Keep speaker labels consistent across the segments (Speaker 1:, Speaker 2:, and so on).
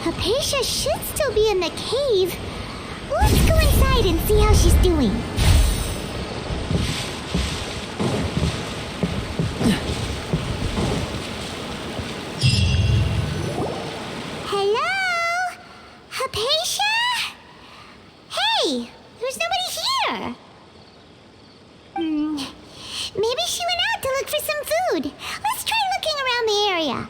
Speaker 1: Hypatia should still be in the cave. Let's go inside and see how she's doing. Hello? Hypatia? Hey, there's nobody here. Maybe she went out to look for some food. Let's try looking around the area.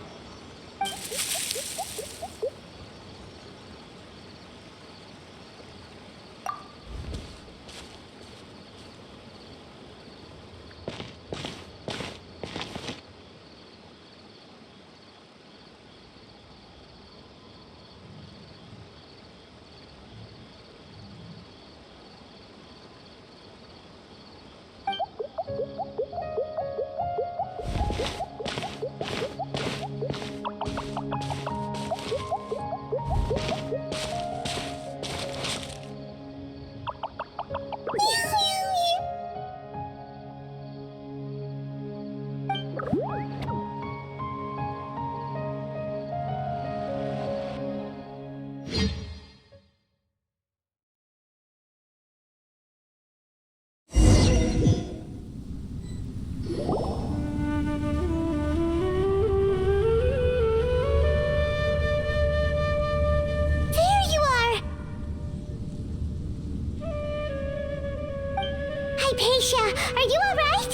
Speaker 1: Haypasia, are you alright?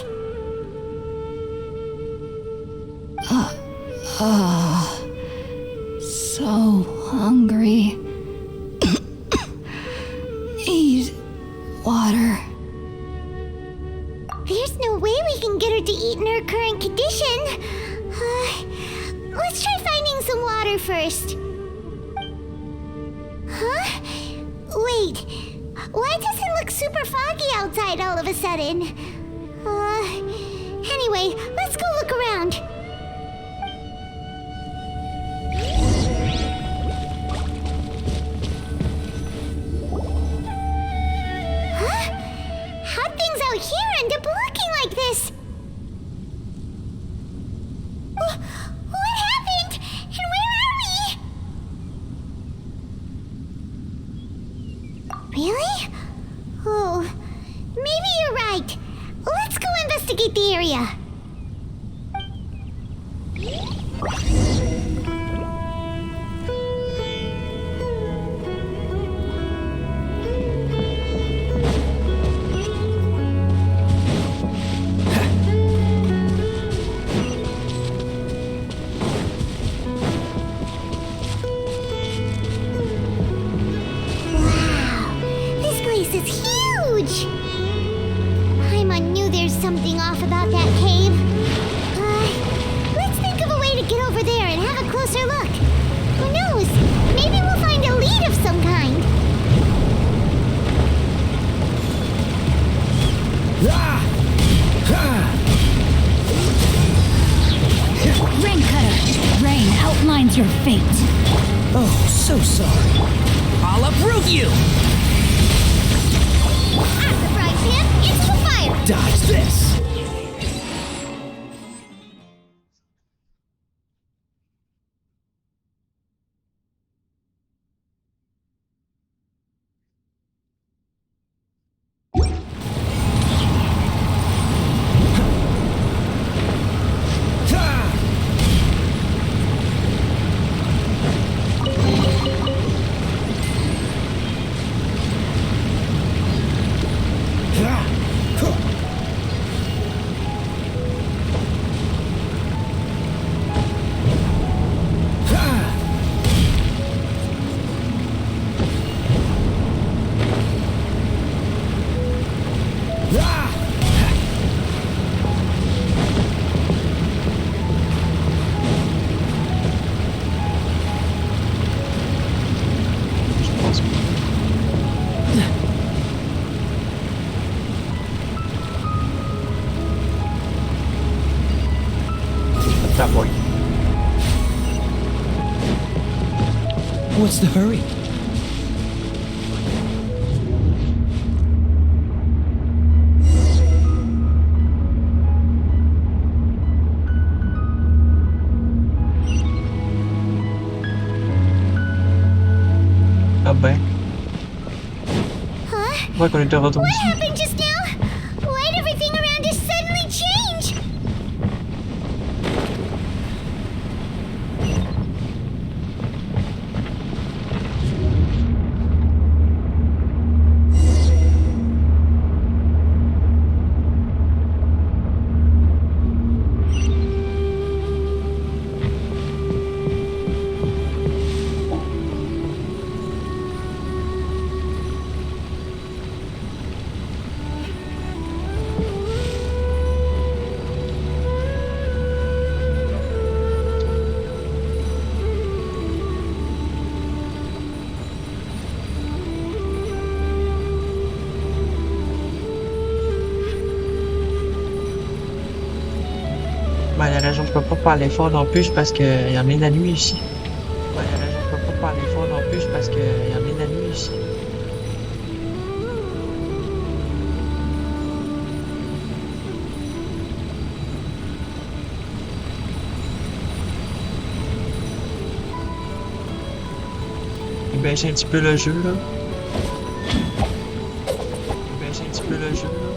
Speaker 2: So hungry. Need water.
Speaker 1: There's no way we can get her to eat in her current condition. Let's try finding some water first. Huh? Wait, why does it look super foggy outside all of a sudden? Anyway, let's go look around. Huh? How'd things out here end up looking like this? What happened? And where are we? Really? Oh, maybe you're right. Let's go investigate the area. Something off about that cave. Let's think of a way to get over there and have a closer look. Who knows? Maybe we'll find a lead of some kind.
Speaker 2: Rain cutter. Rain outlines your fate.
Speaker 3: Oh, so sorry. I'll uproot you!
Speaker 1: At the frying pan, into the fire!
Speaker 3: Dodge this!
Speaker 4: That boy.
Speaker 3: What's the hurry?
Speaker 4: Ah ben,
Speaker 1: Huh?
Speaker 4: ouais qu'on est de retour
Speaker 1: What
Speaker 4: ici.
Speaker 1: happened just now? Why'd everything around us suddenly change?
Speaker 4: Ben, la raison que je peux pas parler fort non plus, c'est parce qu'il y en a la nuit ici. Ben, la raison que je peux pas parler fort non plus, c'est parce qu'il y en a la nuit ici. Il baisse un petit peu le jeu, là. Il baisse un petit peu le jeu, là.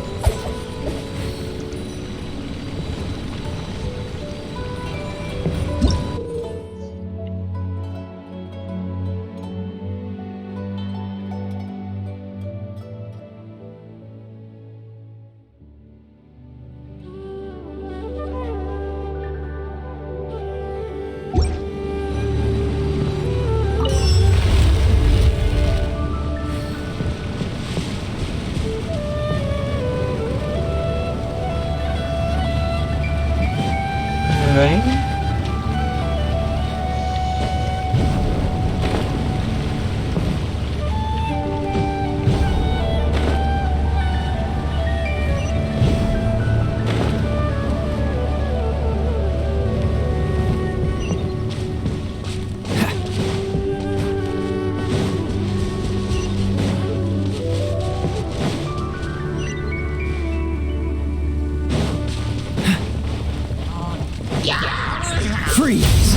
Speaker 4: Ouais.
Speaker 3: Freeze!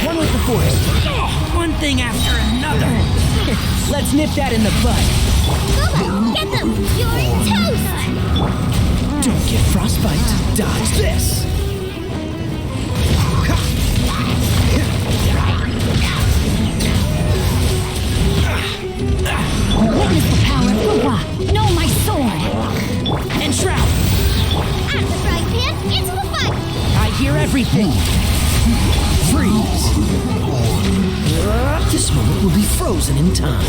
Speaker 3: One with the force. One thing after another. Let's nip that in the bud.
Speaker 1: Bubba, get them! You're toast!
Speaker 3: Don't get frostbite. Dodge this.
Speaker 2: Witness the power of Bubba. Know my sword.
Speaker 3: And Shroud.
Speaker 1: At the frying pan, it's the fight!
Speaker 3: I hear everything. Freeze. This moment will be frozen in time.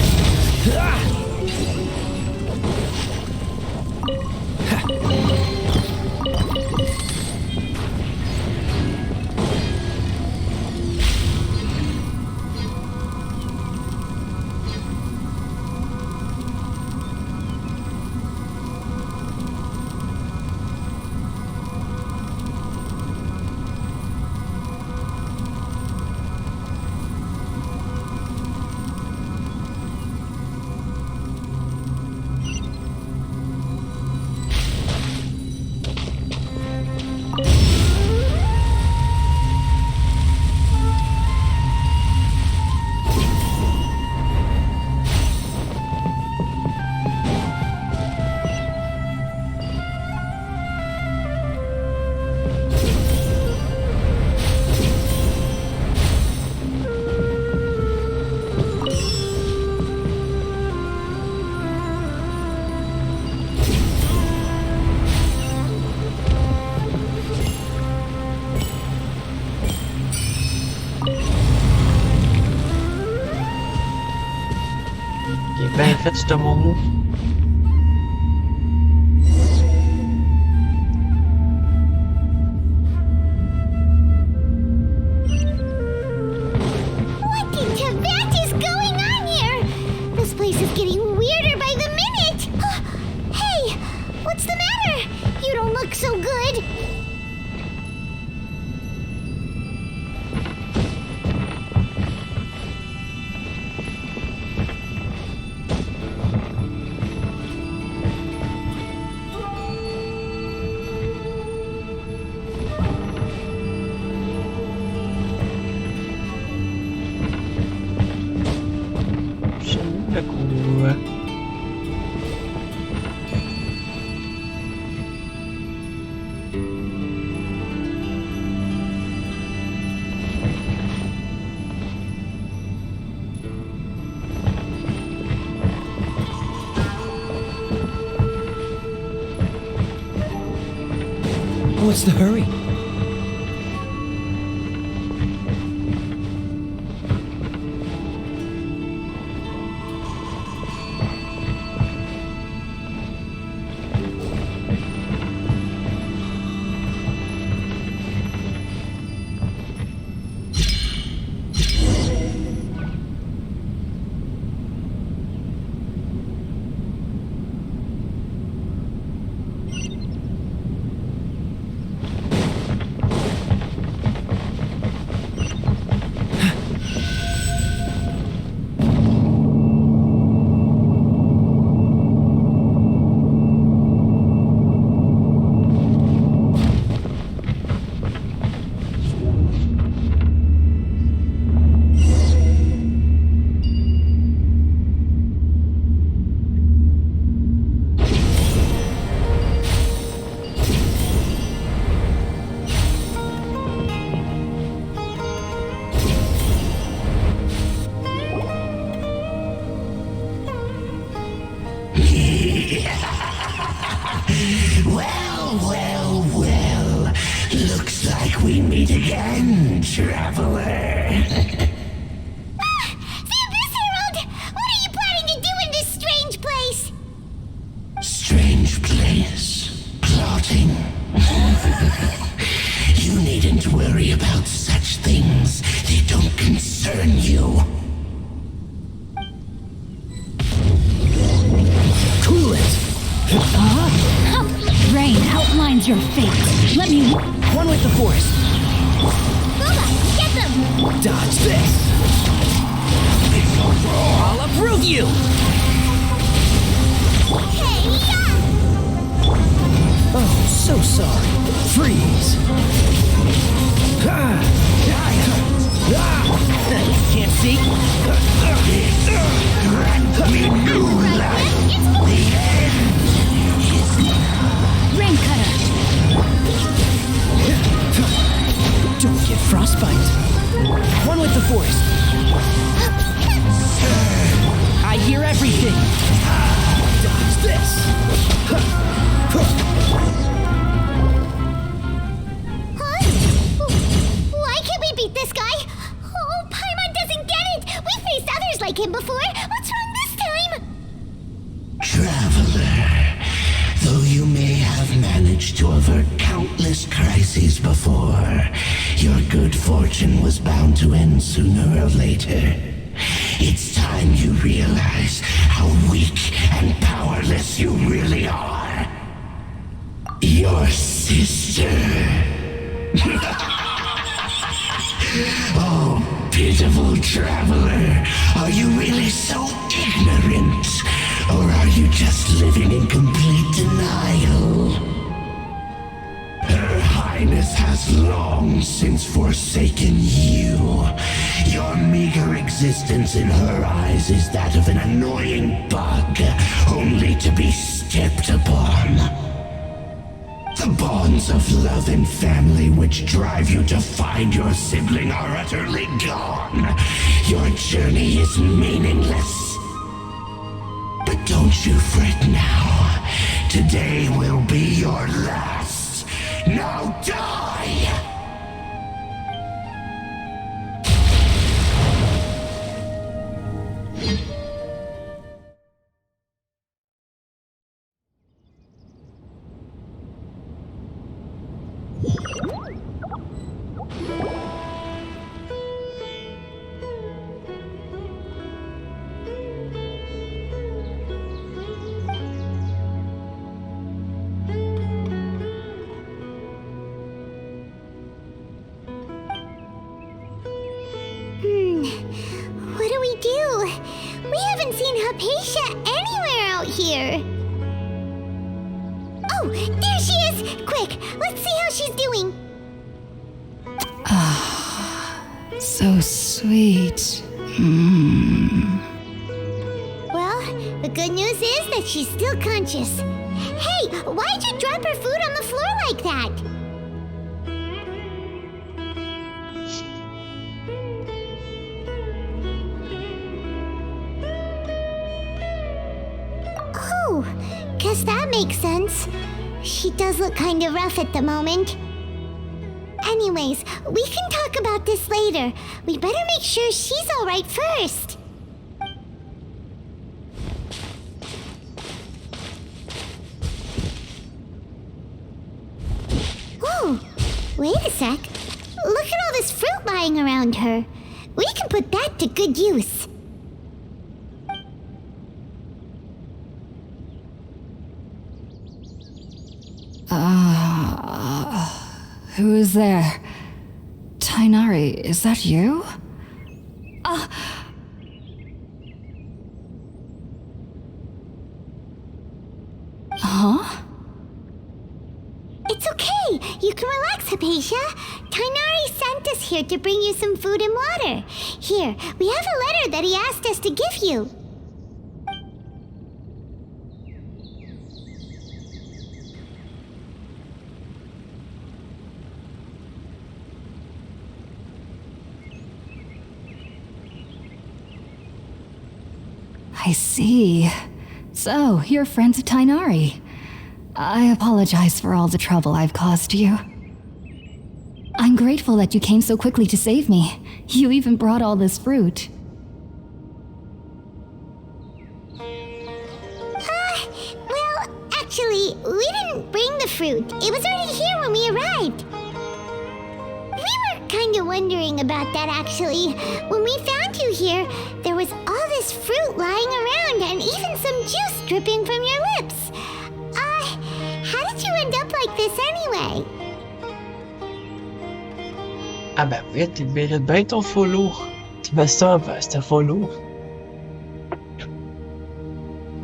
Speaker 4: Il est bien fait, ce monde-là.
Speaker 1: What in Tibet is going on here? This place is getting weirder by the minute! Hey, what's the matter? You don't look so good.
Speaker 3: What's the hurry?
Speaker 5: Well. Looks like we meet again, traveler.
Speaker 1: This Herald! What are you planning to do in this strange place?
Speaker 5: Strange place. Plotting. You needn't worry about such things. They don't concern you.
Speaker 3: Cool it!
Speaker 2: Rain outlines your fate. Let me...
Speaker 3: One with the force.
Speaker 1: Booba, get them!
Speaker 3: Dodge this! I'll approve you!
Speaker 1: Hey, yeah!
Speaker 3: Oh, so sorry. Freeze! Can't see?
Speaker 2: Rain cutter.
Speaker 3: Don't get frostbite. One with the force. I hear everything. Dodge this.
Speaker 1: Huh? Why can't we beat this guy? Oh, Paimon doesn't get it! We faced others like him before! What's wrong this time?
Speaker 5: Traveler, though you may have managed to avert countless crises before, your good fortune was bound to end sooner or later. It's time you realize how weak and powerless you really are. Your sister. Oh, pitiful traveler. Are you really so ignorant? Or are you just living in complete denial? Her Highness has long since forsaken you. Your meager existence in her eyes is that of an annoying bug, only to be stepped upon. The bonds of love and family which drive you to find your sibling are utterly gone. Your journey is meaningless. But don't you fret now. Today will be your last. Now die!
Speaker 1: What do we do? We haven't seen Haypasia anywhere out here. Oh, there she is! Quick, let's see how she's doing.
Speaker 2: So sweet.
Speaker 1: Well, the good news is that she's still conscious. Hey, why'd you drop her food on the floor like that? Oh, guess that makes sense. She does look kind of rough at the moment. Anyways, we can talk about this later. We better make sure she's alright first. Whoa, wait a sec. Look at all this fruit lying around her. We can put that to good use.
Speaker 2: Who is there? Tainari, is that you? Huh?
Speaker 1: It's okay. You can relax, Haypasia. Tainari sent us here to bring you some food and water. Here, we have a letter that he asked us to give you.
Speaker 2: I see. So, you're friends of Tainari. I apologize for all the trouble I've caused you. I'm grateful that you came so quickly to save me. You even brought all this fruit.
Speaker 1: Well, actually, we didn't bring the fruit. It was already here when we arrived. We were kind of wondering about that, actually. When we found you here, there was all this fruit lying around and even some juice dripping from your lips. How did you end up like this anyway?
Speaker 4: Ah ben oui, tu mérites bien ton follow. Tu mets ça, c'était follow.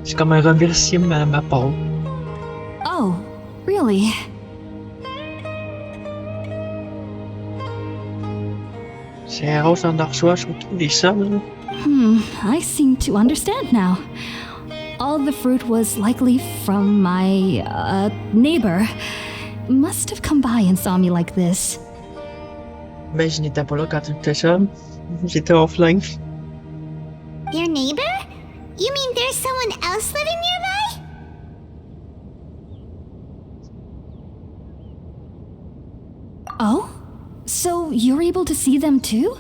Speaker 4: C'est comme un remerciement à ma part.
Speaker 2: Oh, really?
Speaker 4: C'est rare, on en reçoit surtout les sommes.
Speaker 2: I seem to understand now. All the fruit was likely from my, neighbor. Must have come by and saw me like this.
Speaker 4: Mais je n'étais pas là quand tu étais seul. J'étais offline.
Speaker 1: Your neighbor? You mean there's someone else living nearby?
Speaker 2: Oh? So you're able to see them too?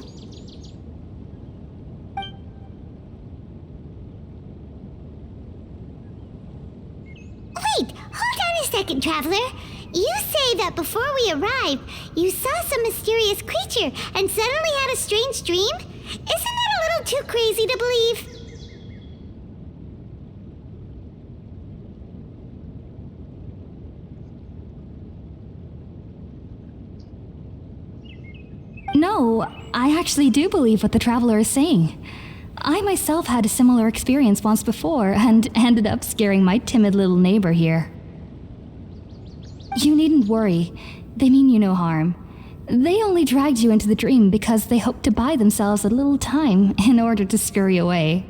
Speaker 1: Wait, hold on a second, traveler. You say that before we arrived, you saw some mysterious creature and suddenly had a strange dream? Isn't that a little too crazy to believe?
Speaker 2: No, I actually do believe what the traveler is saying. I myself had a similar experience once before and ended up scaring my timid little neighbor here. You needn't worry. They mean you no harm. They only dragged you into the dream because they hoped to buy themselves a little time in order to scurry away.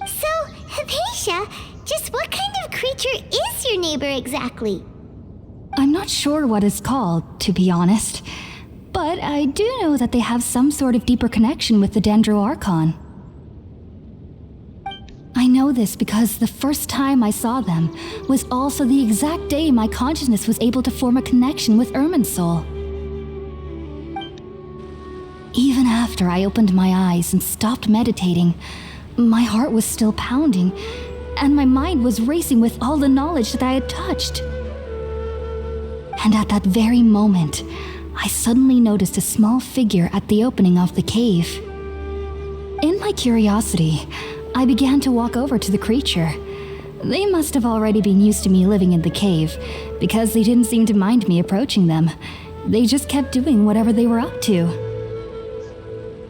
Speaker 1: So, Haypasia, just what kind of creature is your neighbor exactly?
Speaker 2: I'm not sure what it's called, to be honest. But I do know that they have some sort of deeper connection with the Dendroarchon. I know this because the first time I saw them was also the exact day my consciousness was able to form a connection with Irminsul. Even after I opened my eyes and stopped meditating, my heart was still pounding, and my mind was racing with all the knowledge that I had touched. And at that very moment, I suddenly noticed a small figure at the opening of the cave. In my curiosity, I began to walk over to the creature. They must have already been used to me living in the cave, because they didn't seem to mind me approaching them. They just kept doing whatever they were up to.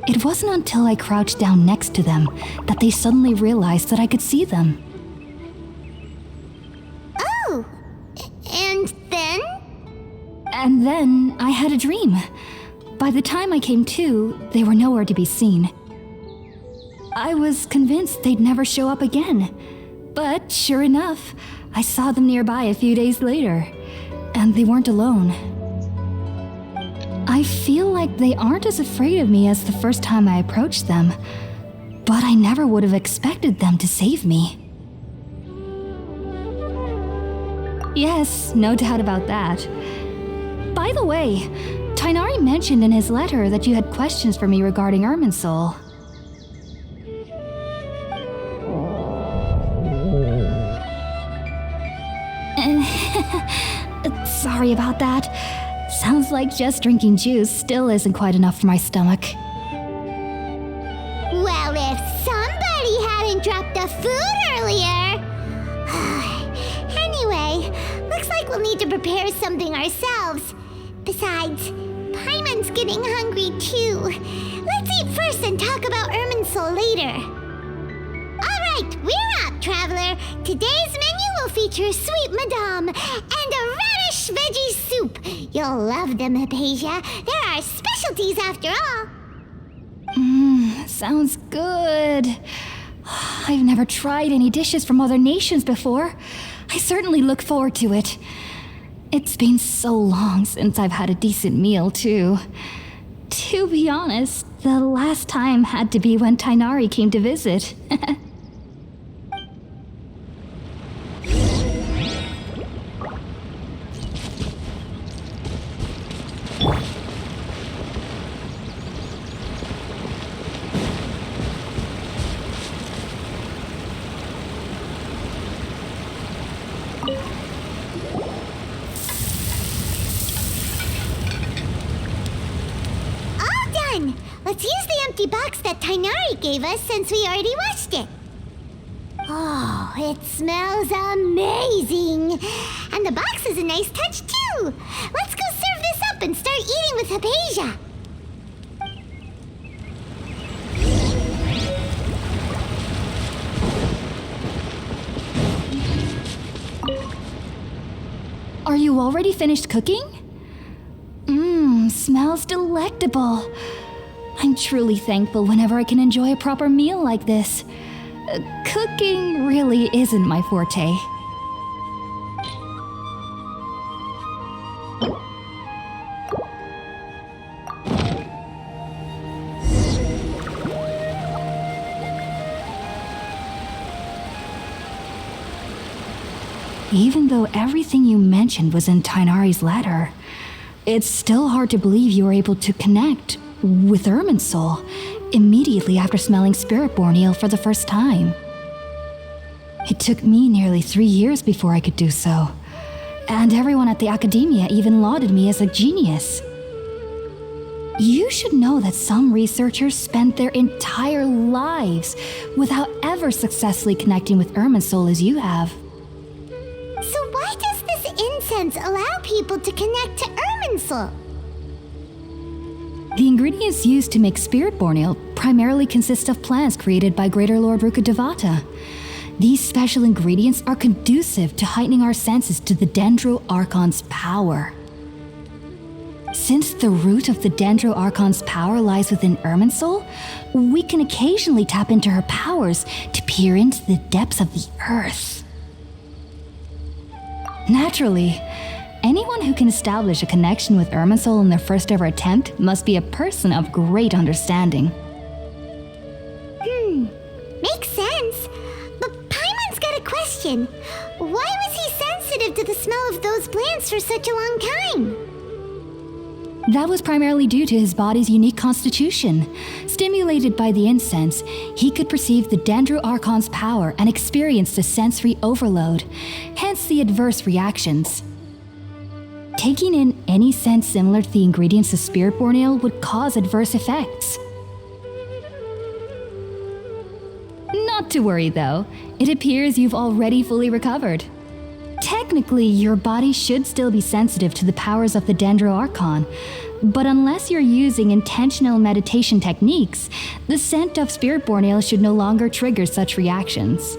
Speaker 2: It wasn't until I crouched down next to them that they suddenly realized that I could see them.
Speaker 1: Oh, and then?
Speaker 2: And then I had a dream. By the time I came to, they were nowhere to be seen. I was convinced they'd never show up again. But sure enough, I saw them nearby a few days later, and they weren't alone. I feel like they aren't as afraid of me as the first time I approached them, but I never would have expected them to save me. Yes, no doubt about that. By the way, Tighnari mentioned in his letter that you had questions for me regarding Irminsul. Sorry about that. Sounds like just drinking juice still isn't quite enough for my stomach.
Speaker 1: Well, if somebody hadn't dropped the food earlier... Anyway, looks like we'll need to prepare something ourselves. Besides, Paimon's getting hungry too. Let's eat first and talk about Irminsul later. Alright, we're up, traveler. Today's menu will feature sweet madame and a radish veggie soup. You'll love them, Haypasia. They're our specialties after all.
Speaker 2: Sounds good. I've never tried any dishes from other nations before. I certainly look forward to it. It's been so long since I've had a decent meal, too. To be honest, the last time had to be when Tighnari came to visit.
Speaker 1: Let's use the empty box that Tighnari gave us since we already washed it. Oh, it smells amazing. And the box is a nice touch too. Let's go serve this up and start eating with Haypasia.
Speaker 2: Are you already finished cooking? Smells delectable. I'm truly thankful whenever I can enjoy a proper meal like this. Cooking really isn't my forte. Even though everything you mentioned was in Tighnari's letter, it's still hard to believe you were able to connect with Irminsul immediately after smelling Spiritborn eel for the first time. It took me nearly 3 years before I could do so, and everyone at the Academia even lauded me as a genius. You should know that some researchers spent their entire lives without ever successfully connecting with Irminsul as you have.
Speaker 1: So why does this incense allow people to connect to Irminsul?
Speaker 2: The ingredients used to make Spiritborn eel primarily consist of plants created by Greater Lord Rukkhadevata. These special ingredients are conducive to heightening our senses to the Dendro Archon's power. Since the root of the Dendro Archon's power lies within Irminsul, we can occasionally tap into her powers to peer into the depths of the earth. Naturally, anyone who can establish a connection with Irminsul in their first ever attempt must be a person of great understanding.
Speaker 1: Makes sense. But Paimon's got a question. Why was he sensitive to the smell of those plants for such a long time?
Speaker 2: That was primarily due to his body's unique constitution. Stimulated by the incense, he could perceive the Dendro Archon's power and experience the sensory overload, hence the adverse reactions. Taking in any scent similar to the ingredients of Spiritborn ale would cause adverse effects. Not to worry though, it appears you've already fully recovered. Technically, your body should still be sensitive to the powers of the Dendro Archon, but unless you're using intentional meditation techniques, the scent of Spiritborn ale should no longer trigger such reactions.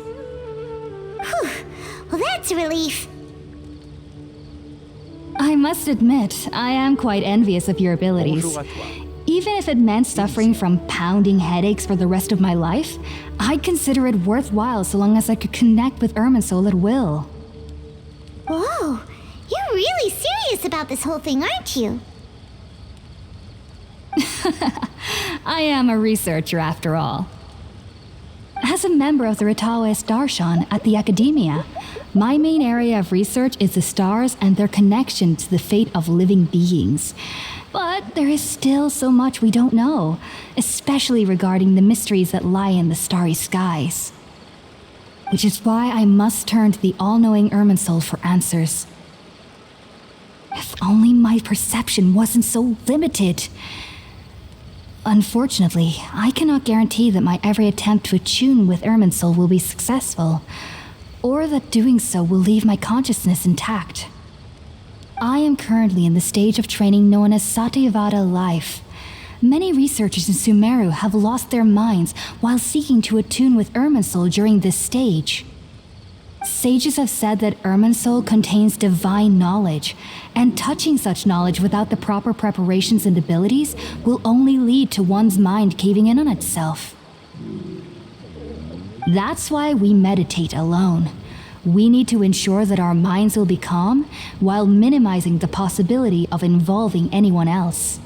Speaker 1: Whew. Well, that's a relief.
Speaker 2: I must admit, I am quite envious of your abilities. Even if it meant suffering from pounding headaches for the rest of my life, I'd consider it worthwhile so long as I could connect with Irminsul at will.
Speaker 1: Whoa, you're really serious about this whole thing, aren't you?
Speaker 2: I am a researcher after all. As a member of the Ritaoist Darshan at the Academia, my main area of research is the stars and their connection to the fate of living beings. But there is still so much we don't know, especially regarding the mysteries that lie in the starry skies. Which is why I must turn to the all-knowing Irminsul for answers. If only my perception wasn't so limited. Unfortunately, I cannot guarantee that my every attempt to attune with Irminsul will be successful, or that doing so will leave my consciousness intact. I am currently in the stage of training known as Satyavada life. Many researchers in Sumeru have lost their minds while seeking to attune with Irminsul during this stage. Sages have said that Irminsul contains divine knowledge, and touching such knowledge without the proper preparations and abilities will only lead to one's mind caving in on itself. That's why we meditate alone. We need to ensure that our minds will be calm while minimizing the possibility of involving anyone else.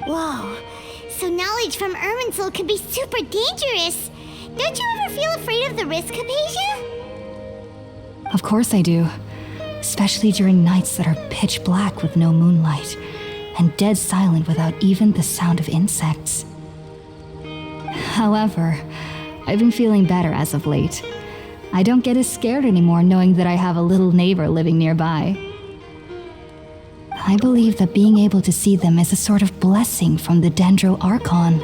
Speaker 1: Whoa, so knowledge from Irminsul could be super dangerous. Don't you ever feel afraid of the risk, Hypasia?
Speaker 2: Of course I do, especially during nights that are pitch black with no moonlight, and dead silent without even the sound of insects. However, I've been feeling better as of late. I don't get as scared anymore knowing that I have a little neighbor living nearby. I believe that being able to see them is a sort of blessing from the Dendro Archon.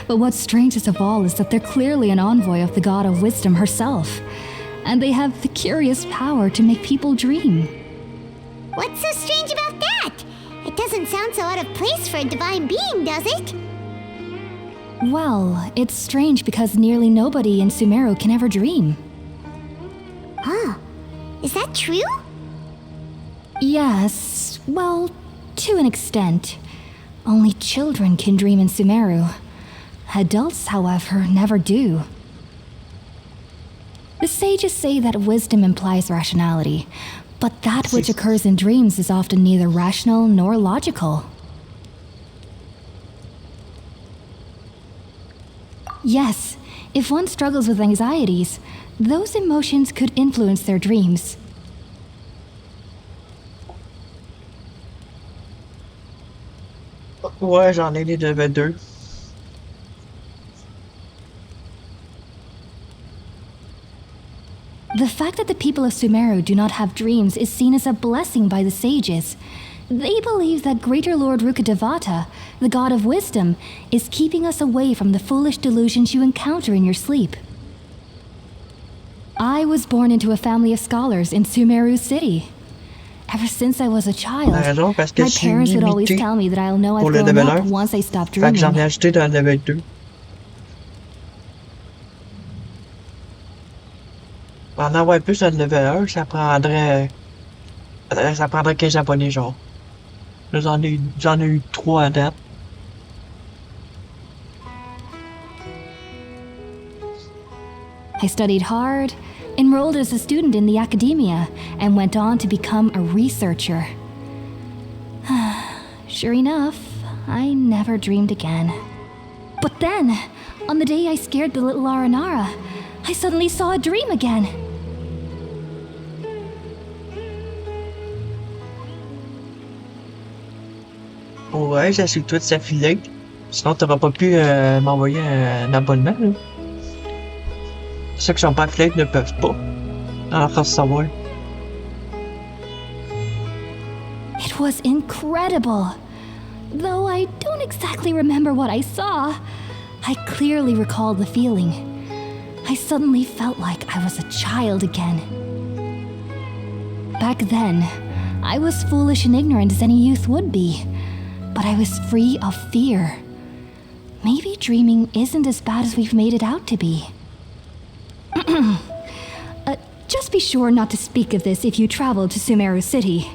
Speaker 2: But what's strangest of all is that they're clearly an envoy of the God of Wisdom herself, and they have the curious power to make people dream.
Speaker 1: What's so strange about that? It doesn't sound so out of place for a divine being, does it?
Speaker 2: Well, it's strange because nearly nobody in Sumeru can ever dream.
Speaker 1: Huh. Is that true?
Speaker 2: Yes, well, to an extent. Only children can dream in Sumeru. Adults, however, never do. The sages say that wisdom implies rationality, but that which occurs in dreams is often neither rational nor logical. Yes, if one struggles with anxieties, those emotions could influence their dreams.
Speaker 4: Ouais, j'en ai les level 2.
Speaker 2: The fact that the people of Sumeru do not have dreams is seen as a blessing by the sages. They believe that Greater Lord Rukadevata, the god of wisdom, is keeping us away from the foolish delusions you encounter in your sleep. I was born into a family of scholars in Sumeru City. Ever since I was a child,
Speaker 4: raison, parce que
Speaker 2: my
Speaker 4: c'est
Speaker 2: parents would always
Speaker 4: limité
Speaker 2: tell me that I'll know I've
Speaker 4: pour le
Speaker 2: grown
Speaker 4: level
Speaker 2: up
Speaker 4: 1.
Speaker 2: once I stop
Speaker 4: Fait que j'en ai
Speaker 2: dreaming.
Speaker 4: ajouté dans le level 2. Pour en avoir plus dans le level 1, ça prendrait 15 abonnés, genre. Là, j'en ai eu 3 à date.
Speaker 2: I studied hard, enrolled as a student in the academia, and went on to become a researcher. Sure enough, I never dreamed again. But then, on the day I scared the little Aranara, I suddenly saw a dream again.
Speaker 4: Ouais, j'assure-toi de sa filette. Sinon, t'auras pas pu m'envoyer un abonnement, là. Ceux qui sont pas affiliés ne peuvent pas. Alors, faut savoir.
Speaker 2: It was incredible. Though I don't exactly remember what I saw, I clearly recall the feeling. I suddenly felt like I was a child again. Back then, I was foolish and ignorant as any youth would be, but I was free of fear. Maybe dreaming isn't as bad as we've made it out to be. Just be sure not to speak of this if you travel to Sumeru City.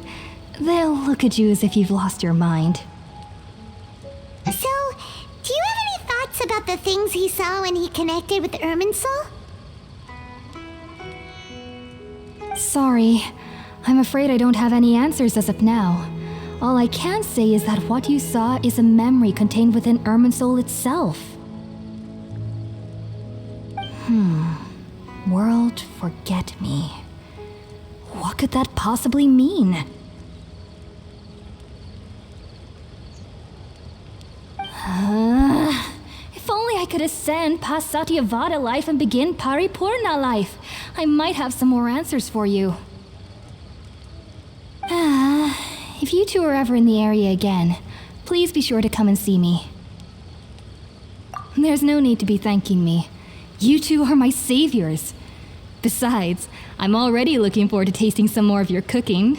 Speaker 2: They'll look at you as if you've lost your mind.
Speaker 1: So, do you have any thoughts about the things he saw when he connected with Irminsul?
Speaker 2: Sorry, I'm afraid I don't have any answers as of now. All I can say is that what you saw is a memory contained within Irminsul itself. World forget me. What could that possibly mean? If only I could ascend past Satyavada life and begin Paripurna life, I might have some more answers for you. If you two are ever in the area again, please be sure to come and see me. There's no need to be thanking me. You two are my saviors. Besides, I'm already looking forward to tasting some more of your cooking.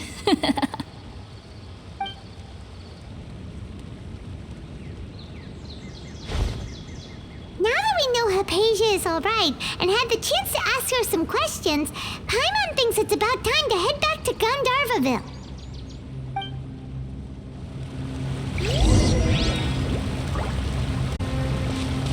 Speaker 1: Now that we know Haypasia is alright and had the chance to ask her some questions, Paimon thinks it's about time to head back to Gandharvaville.